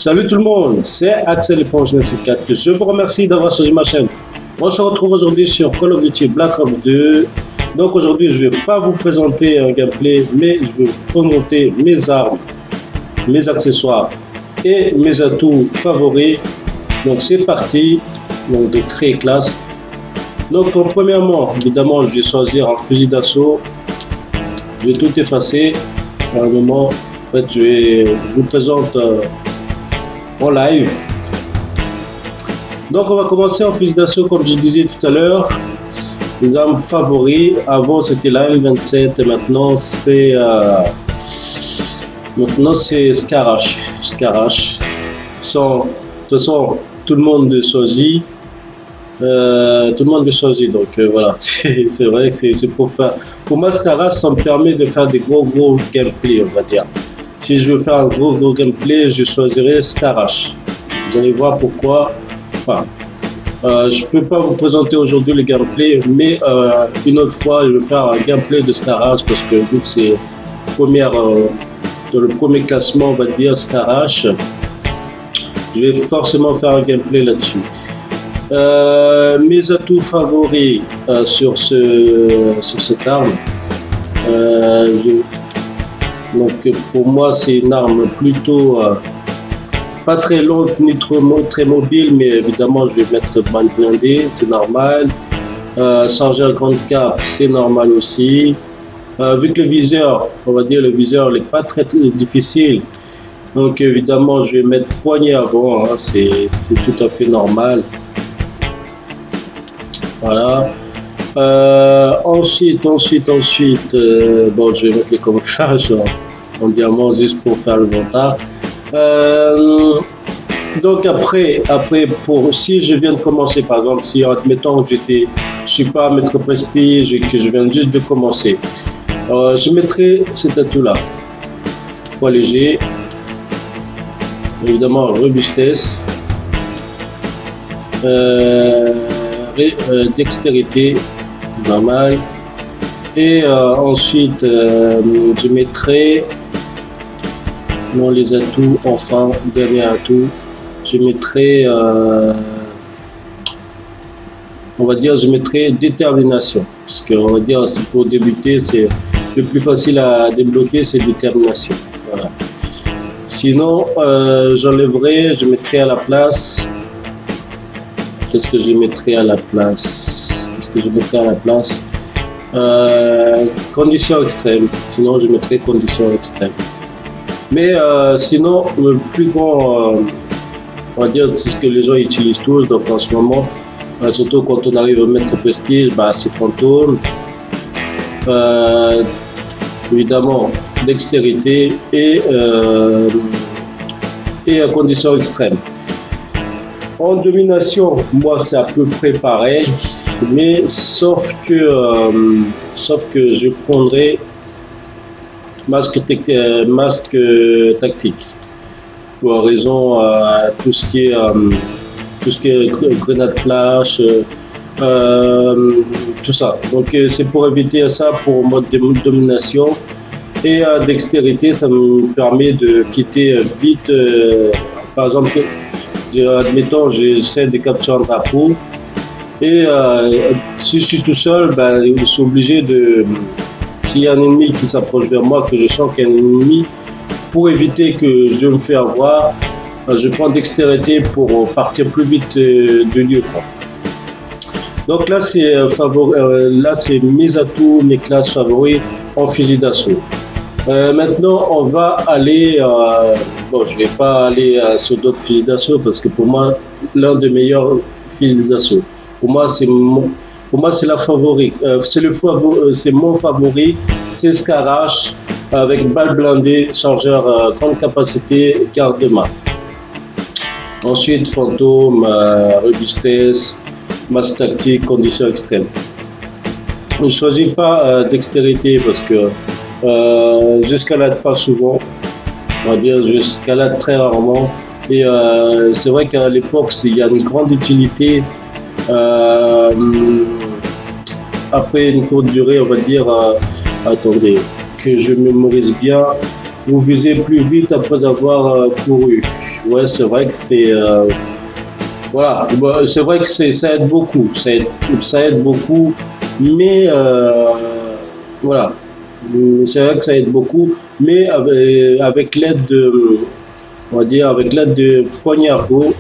Salut tout le monde, c'est Axel Éponge 974. Je vous remercie d'avoir choisi ma chaîne. On se retrouve aujourd'hui sur Call of Duty Black Ops 2. Donc aujourd'hui, je ne vais pas vous présenter un gameplay, mais je vais vous présenter mes armes, mes accessoires et mes atouts favoris. Donc c'est parti, donc de créer classe. Donc premièrement, évidemment, je vais choisir un fusil d'assaut. Je vais tout effacer. À un moment, en fait, je vous présente en live. Donc on va commencer en fusil d'assaut comme je disais tout à l'heure. Les armes favoris, avant c'était la M27 et maintenant c'est Skarash. Skarash. De toute façon tout le monde choisit. Donc voilà, c'est vrai que c'est pour faire. Pour moi Skarash, ça me permet de faire des gros gameplay, on va dire. Si je veux faire un gros gameplay, je choisirais Skarash. Vous allez voir pourquoi. Enfin, je peux pas vous présenter aujourd'hui le gameplay, mais une autre fois, je vais faire un gameplay de Skarash parce que vu que c'est dans le premier classement, on va dire Skarash, je vais forcément faire un gameplay là-dessus. Mes atouts favoris sur cette arme. Donc pour moi c'est une arme plutôt pas très longue ni très mobile, mais évidemment je vais mettre balle blindée, c'est normal. Chargeur grande cape, c'est normal aussi. Vu que le viseur, on va dire le viseur n'est pas très difficile, donc évidemment je vais mettre poignée avant, hein, c'est tout à fait normal. Voilà. Ensuite, bon, je vais mettre le camouflage en diamant juste pour faire le montard. Donc après, si je viens de commencer, par exemple, si admettons que je suis pas maître prestige et que je viens juste de commencer, je mettrai cet atout-là. Poids léger, évidemment robustesse, dextérité. Normal. Et ensuite je mettrai dans les atouts, enfin dernier atout, je mettrai on va dire, je mettrai détermination, parce que on va dire pour débuter, c'est le plus facile à débloquer, c'est détermination. Voilà. Sinon j'enlèverai, je mettrai à la place, qu'est-ce que je mettrai à la place? Conditions extrêmes, sinon je mettrai conditions extrêmes. Mais sinon, le plus grand, on va dire, c'est ce que les gens utilisent tous, donc en ce moment, surtout quand on arrive à mettre prestige, c'est fantôme, évidemment, dextérité et conditions extrêmes. En domination, moi c'est à peu près pareil, mais sauf que je prendrai masque tactique pour raison tout ce qui est grenade flash, tout ça. Donc c'est pour éviter ça, pour mode de domination. Et dextérité, ça me permet de quitter vite, par exemple. Admettons, j'essaie de capturer un drapeau et si je suis tout seul, je suis obligé de, s'il y a un ennemi qui s'approche vers moi, que je sens qu'il y a un ennemi, pour éviter que je me fasse avoir, je prends dextérité pour partir plus vite de lieu, quoi. Donc là c'est mes atouts, mes classes favoris en fusil d'assaut. Maintenant on va aller, bon je vais pas aller sur d'autres fusils d'assaut parce que pour moi l'un des meilleurs fusils d'assaut, pour moi c'est la favori, c'est mon favori, c'est Skarash avec balle blindée, chargeur grande capacité, garde-main. Ensuite fantôme, robustesse, masse tactique, conditions extrêmes. Je ne choisis pas dextérité parce que j'escalade pas souvent, on va dire, j'escalade très rarement, et c'est vrai qu'à l'époque il y a une grande utilité après une courte durée, on va dire, attendez, que je mémorise bien, vous visez plus vite après avoir couru. Ouais, c'est vrai que c'est voilà, c'est vrai que ça aide beaucoup, ça aide beaucoup, mais voilà, c'est vrai que ça aide beaucoup, mais avec l'aide de, on va dire, avec l'aide de poignardo,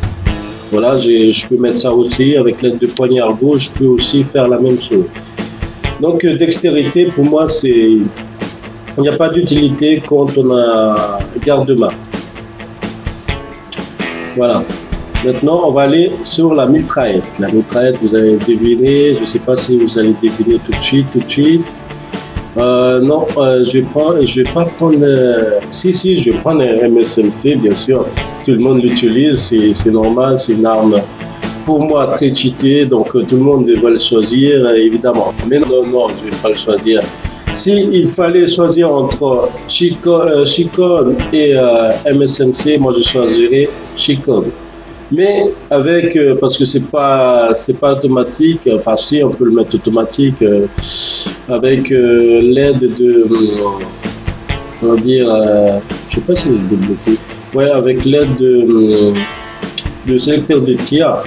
voilà, je peux mettre ça aussi, avec l'aide de poignardo, je peux aussi faire la même chose. Donc dextérité, pour moi, il n'y a pas d'utilité quand on a garde-main. Voilà. Maintenant, on va aller sur la mitraillette. La mitraillette, vous avez deviné. Je ne sais pas si vous allez deviner tout de suite. Non, je vais pas prendre. Si, je vais prendre un MSMC, bien sûr. Tout le monde l'utilise, c'est normal, c'est une arme pour moi très cheatée, donc tout le monde devrait le choisir, évidemment. Mais non, je ne vais pas le choisir. S'il fallait choisir entre Chicone et MSMC, moi je choisirais Chicone. Mais avec, parce que c'est pas automatique, enfin si on peut le mettre automatique, avec l'aide de, on va dire, je sais pas si c'est débloqué, ouais, avec l'aide de sélecteur de tir,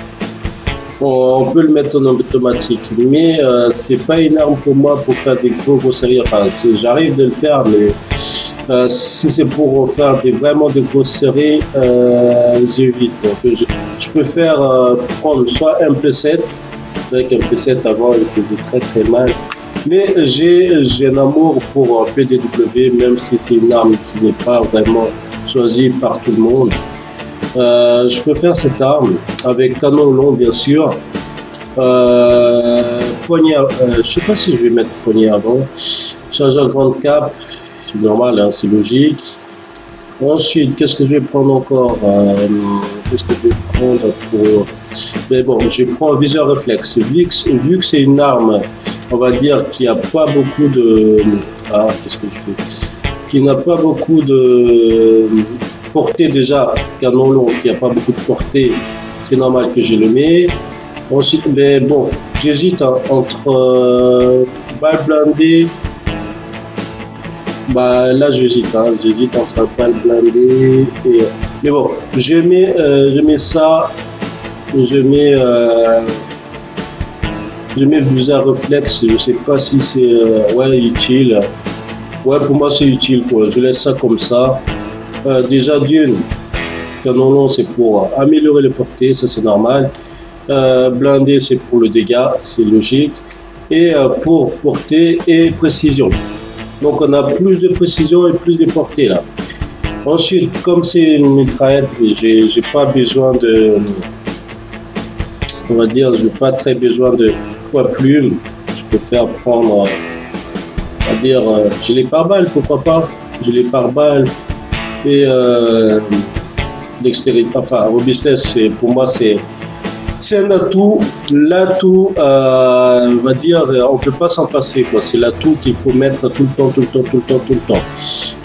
on peut le mettre en automatique, mais c'est pas une arme pour moi pour faire des gros séries, enfin j'arrive de le faire, mais si c'est pour faire vraiment des grosses séries, j'évite. Donc je préfère prendre soit un P7, avec un P7 avant il faisait très mal, mais j'ai un amour pour PDW, même si c'est une arme qui n'est pas vraiment choisie par tout le monde. Je préfère cette arme avec canon long bien sûr. Poignée, je sais pas si je vais mettre poignée avant. Chargeur grande cape, c'est normal, hein, c'est logique. Ensuite, qu'est-ce que je vais prendre encore? Qu'est-ce que je vais prendre pour... Mais bon, je prends un viseur réflexe. Vu que c'est une arme, on va dire, qui a pas beaucoup de... Ah, qu'est-ce que je fais? Qui n'a pas beaucoup de portée déjà, canon long, qui n'a pas beaucoup de portée, c'est normal que je le mets. Ensuite, mais bon, j'hésite entre balle blindée. Bah là j'hésite entre balle blindée et... Mais bon, je mets ça, je mets viseur réflexe, je sais pas si c'est ouais, utile. Ouais, pour moi c'est utile quoi, je laisse ça comme ça. Déjà d'une, canon long c'est pour améliorer les portées, ça c'est normal. Blindé c'est pour le dégât, c'est logique. Et pour portée et précision. Donc on a plus de précision et plus de portée là. Ensuite, comme c'est une mitraillette, j'ai pas besoin de, on va dire, j'ai pas très besoin de poids plume. Je préfère prendre, on va dire, gilet pare-balles, pourquoi pas, gilet pare-balles et dextérité, enfin robustesse, pour moi c'est un atout. L'atout, on va dire, on peut pas s'en passer quoi. C'est l'atout qu'il faut mettre tout le temps.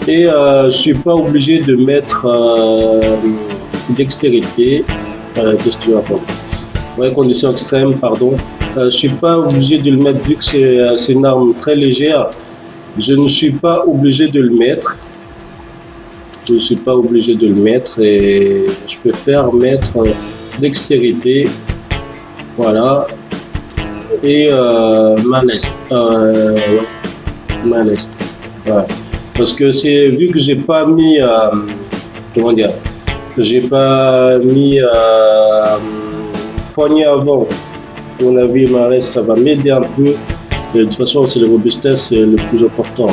Et je suis pas obligé de mettre dextérité. Qu'est-ce que tu vas prendre? Ouais, condition extrême, pardon. Je suis pas obligé de le mettre vu que c'est une arme très légère. Je ne suis pas obligé de le mettre. Je ne suis pas obligé de le mettre et je préfère mettre dextérité. Voilà. Et maleste. Maleste. Voilà. Parce que c'est vu que j'ai pas mis comment dire, j'ai pas mis poignée avant. Pour la vie maleste, ça va m'aider un peu. De toute façon, c'est la robustesse, c'est le plus important.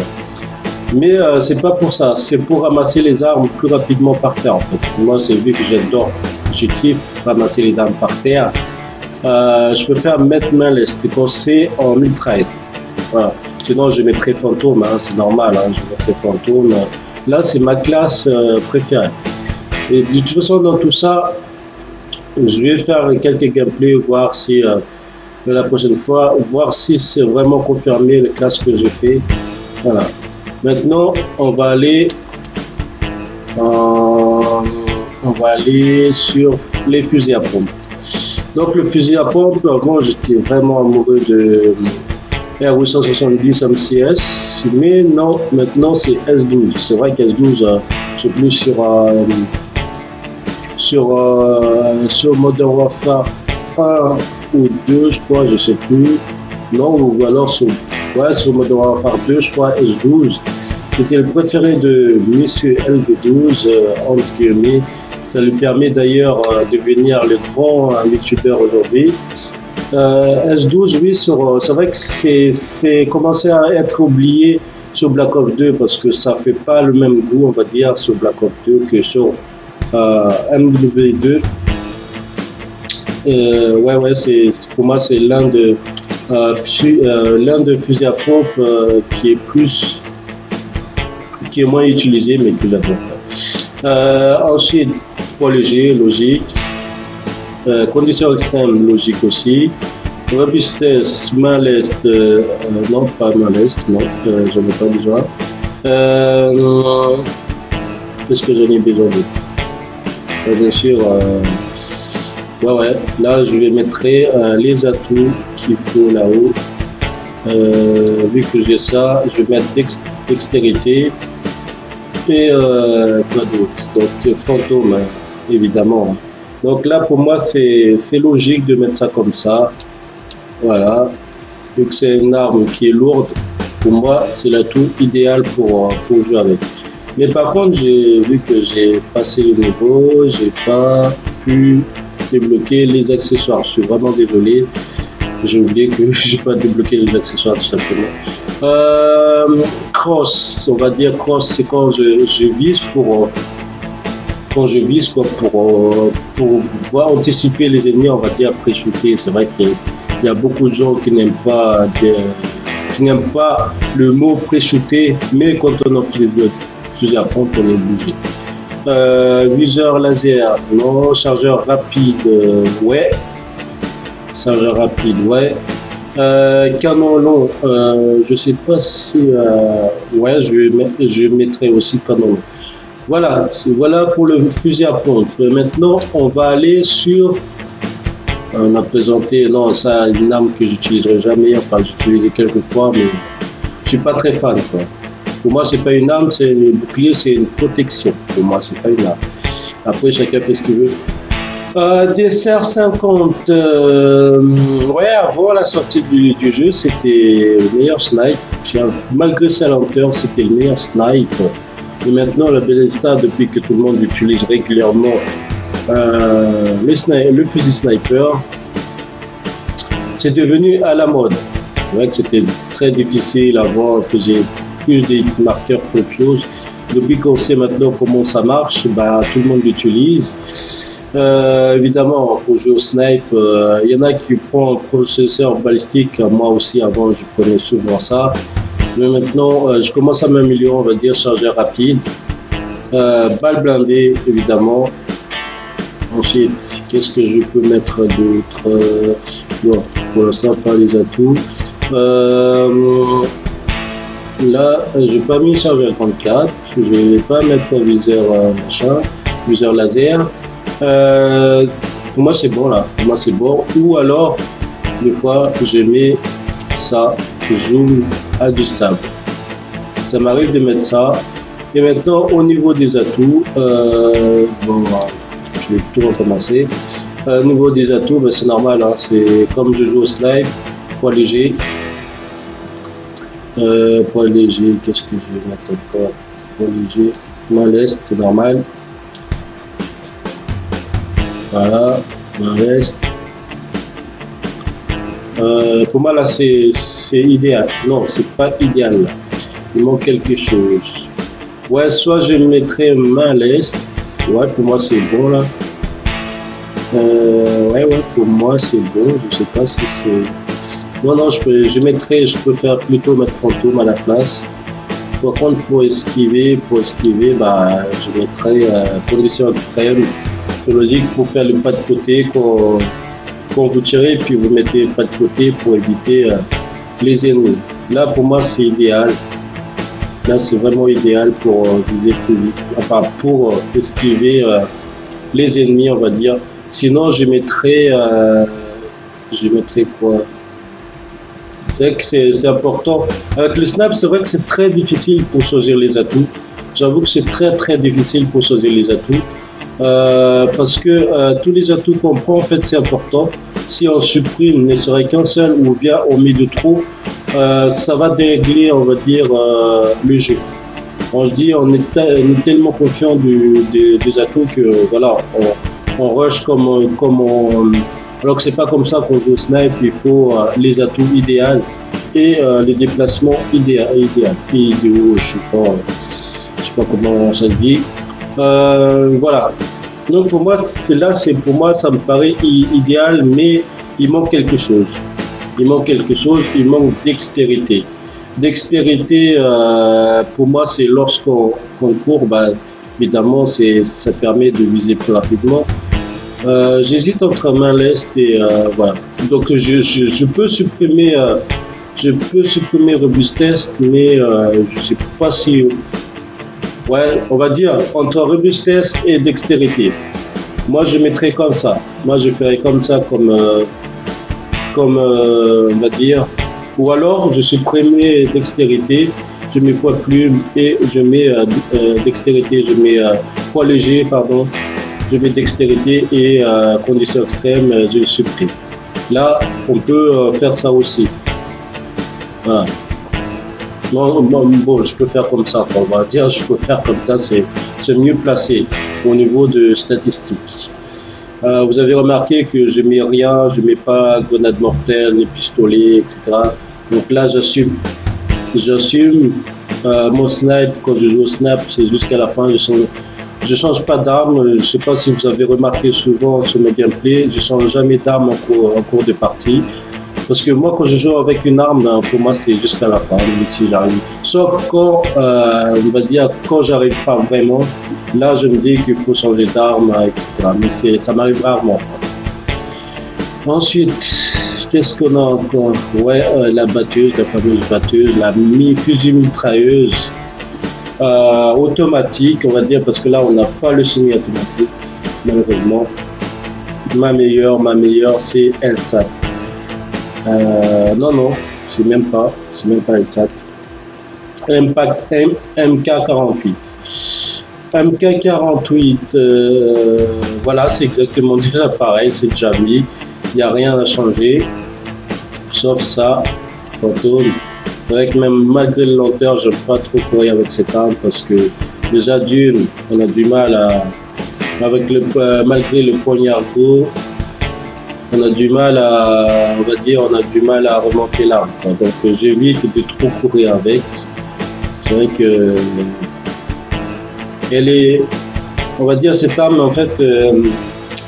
Mais c'est pas pour ça, c'est pour ramasser les armes plus rapidement par terre en fait. Moi, c'est vu que j'adore, je kiffe ramasser les armes par terre. Je préfère mettre main leste quand c'est en mitraillette. Voilà. Sinon, je mettrais fantôme, hein, c'est normal, hein, je mettrais fantôme. Là, c'est ma classe préférée. Et de toute façon, dans tout ça, je vais faire quelques gameplays, voir si la prochaine fois, voir si c'est vraiment confirmé les classes que j'ai fait. Voilà. Maintenant, on va aller sur les fusils à pompe. Donc le fusil à pompe, avant j'étais vraiment amoureux de R870 MCS, mais non, maintenant c'est S12. C'est vrai qu'S12, c'est plus sur sur Modern Warfare 1 ou 2, je crois, je sais plus. Non, ou alors sur Modern Warfare 2, je crois, S12. C'était le préféré de Monsieur LV12, entre guillemets. Ça lui permet d'ailleurs de devenir le grand youtubeur aujourd'hui. S12, oui, c'est vrai que c'est commencé à être oublié sur Black Ops 2 parce que ça fait pas le même goût, on va dire, sur Black Ops 2 que sur MW2. Pour moi, c'est l'un de fusils à pompe qui est moins utilisé, mais que j'adore. Ensuite, poids léger, logique. Conditions extrêmes, logique aussi. Robustesse, main leste, non, pas main leste, non, j'en ai pas besoin. Qu'est-ce que j'en ai besoin d'autre? Bien sûr, là je vais mettre les atouts qu'il faut là-haut. Vu que j'ai ça, je vais mettre dextérité et quoi d'autre? Donc fantôme, évidemment. Donc là, pour moi, c'est logique de mettre ça comme ça. Voilà. Vu que c'est une arme qui est lourde, pour moi, c'est l'atout idéal pour jouer avec. Mais par contre, j'ai vu que j'ai passé le niveau, j'ai pas pu débloquer les accessoires. Je suis vraiment désolé. J'ai oublié que j'ai pas débloqué les accessoires tout simplement. Cross, on va dire cross, c'est quand je vise pour pouvoir anticiper les ennemis, on va dire pré-shooter. C'est vrai qu'il y a beaucoup de gens qui n'aiment pas le mot pré-shooter, mais quand on a fusil à pompe, on est obligé. Viseur laser, non. Chargeur rapide, ouais. Chargeur rapide, ouais. Canon long, je sais pas si... ouais, je mettrai aussi canon long. Voilà pour le fusil à pompe. Maintenant, on va aller sur... On a présenté, non, ça, une arme que j'utiliserai jamais, enfin, j'utilisais quelques fois, mais je suis pas très fan, quoi. Pour moi, c'est pas une arme, c'est un bouclier, c'est une protection. Pour moi, c'est pas une arme. Après, chacun fait ce qu'il veut. Dessert 50, ouais, avant la sortie du jeu, c'était le meilleur snipe. Malgré sa lenteur, c'était le meilleur snipe. Et maintenant, la Bethesda, depuis que tout le monde utilise régulièrement le fusil sniper, c'est devenu à la mode. C'est vrai que c'était très difficile avant, on faisait plus des marqueurs qu'autre chose. Depuis qu'on sait maintenant comment ça marche, bah, tout le monde l'utilise. Évidemment, pour jouer au snipe, il y en a qui prennent un processeur balistique. Moi aussi, avant, je prenais souvent ça. Mais maintenant, je commence à m'améliorer, on va dire, chargeur rapide. Balle blindée, évidemment. Ensuite, qu'est-ce que je peux mettre d'autre? Bon, pour l'instant, pas les atouts. Là, j'ai pas mis chargeur 34. Je vais pas mettre un viseur viseur laser. Pour moi, c'est bon là. Pour moi, c'est bon. Ou alors, des fois, je mets ça, zoom ajustable. Ça m'arrive de mettre ça. Et maintenant, au niveau des atouts, bon, je vais tout recommencer. Au niveau des atouts, ben, c'est normal. Hein, c'est comme je joue au snipe, poids léger. Poids léger, qu'est-ce que je vais mettre encore? Poids léger, main leste, c'est normal. Voilà, main leste. Pour moi là c'est idéal. Non, c'est pas idéal là. Il manque quelque chose. Ouais, soit je mettrais main leste. Ouais, pour moi c'est bon là. Ouais, pour moi c'est bon. Je sais pas si c'est... Non, je préfère plutôt mettre fantôme à la place. Par contre, pour esquiver, bah, je mettrais condition extrême. C'est logique pour faire le pas de côté quand vous tirez, puis vous mettez le pas de côté pour éviter les ennemis. Là, pour moi, c'est idéal. Là, c'est vraiment idéal pour viser plus vite. Enfin, pour esquiver les ennemis, on va dire. Sinon, je mettrais quoi? C'est vrai que c'est important. Avec le snap, c'est vrai que c'est très difficile pour choisir les atouts. J'avoue que c'est très difficile pour choisir les atouts. parce que tous les atouts qu'on prend, en fait, c'est important. Si on supprime ne serait qu'un seul ou bien on met de trop, ça va dérégler, on va dire, le jeu. On se dit, on est tellement confiant des atouts que voilà, on rush comme on. Alors que c'est pas comme ça qu'on joue au snipe, il faut les atouts idéaux et les déplacements idéaux, je sais pas comment ça se dit. Voilà. Donc pour moi, pour moi, ça me paraît idéal, mais il manque quelque chose. Il manque dextérité. Dextérité, pour moi, c'est lorsqu'on court, évidemment, ça permet de viser plus rapidement. J'hésite entre main leste et voilà. Donc je peux supprimer robustesse, mais je sais pas si, ouais, on va dire entre robustesse et dextérité. Moi, je mettrais comme ça. Moi, je ferais comme ça, on va dire. Ou alors, je supprimerais dextérité, je mets poids plume et je mets dextérité, je mets poids léger, pardon. Je mets dextérité et conditions extrêmes, je le supprime. Là, on peut faire ça aussi. Voilà. Bon, je peux faire comme ça, on va dire, je peux faire comme ça, c'est mieux placé au niveau de statistiques. Vous avez remarqué que je mets rien, je mets pas grenade mortelle, ni pistolet, etc. Donc là, j'assume mon snipe. Quand je joue au snipe, c'est jusqu'à la fin. Je change pas d'arme. Je sais pas si vous avez remarqué souvent sur mes gameplays, je change jamais d'arme en cours de partie. Parce que moi, quand je joue avec une arme, pour moi, c'est jusqu'à la fin, si j'arrive. Sauf quand, on va dire, quand j'arrive pas vraiment, là, je me dis qu'il faut changer d'arme, etc. Mais ça m'arrive rarement. Ensuite, qu'est-ce qu'on a encore? Ouais, la batteuse, la fameuse batteuse, la fusil mitrailleuse automatique, on va dire, parce que là, on n'a pas le semi-automatique, malheureusement. Ma meilleure, c'est LSAT. Non, c'est même pas LSAT. MK48. MK48, voilà, c'est exactement déjà pareil, c'est déjà mis. Il n'y a rien à changer, sauf ça, fantôme. C'est vrai que même malgré le lenteur, je n'aime pas trop courir avec cette arme parce que déjà on a du mal malgré le poignard court, on a du mal à remonter l'arme. Donc j'évite de trop courir avec. C'est vrai que on va dire cette arme en fait,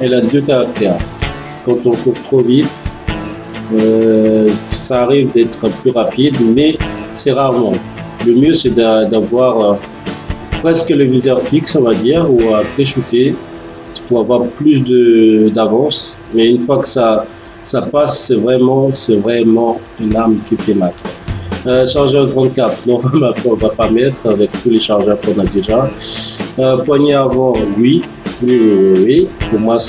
elle a deux caractères. Quand on court trop vite, ça arrive d'être plus rapide, mais c'est rarement. Le mieux c'est d'avoir presque le viseur fixe, on va dire, ou à pré-shooter pour avoir plus d'avance. Mais une fois que ça passe, c'est vraiment une arme qui fait mal. Chargeur 34, non, on va pas mettre avec tous les chargeurs qu'on a déjà. Poignée avant, oui. Pour moi,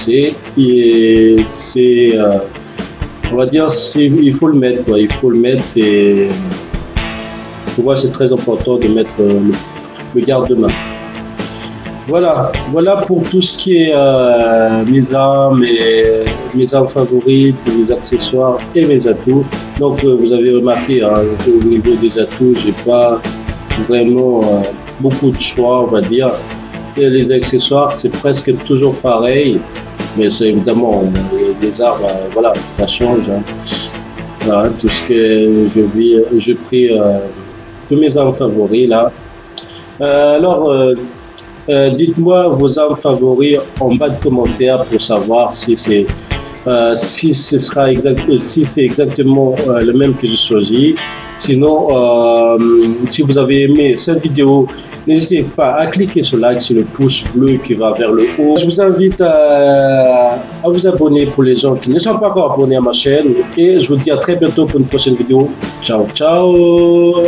on va dire, il faut le mettre, quoi. Il faut le mettre. Pour moi, c'est très important de mettre le garde-main. Voilà pour tout ce qui est mes armes favorites, mes accessoires et mes atouts. Donc vous avez remarqué, hein, au niveau des atouts, j'ai pas vraiment beaucoup de choix, on va dire. Et les accessoires, c'est presque toujours pareil, mais c'est évidemment les armes, voilà, ça change. Hein. Voilà, tout ce que j'ai pris tous mes armes favoris là. Alors dites-moi vos armes favoris en bas de commentaires pour savoir si c'est exactement le même que j'ai choisi. Sinon, si vous avez aimé cette vidéo, n'hésitez pas à cliquer sur like, sur le pouce bleu qui va vers le haut. Je vous invite à vous abonner pour les gens qui ne sont pas encore abonnés à ma chaîne. Et je vous dis à très bientôt pour une prochaine vidéo. Ciao, ciao!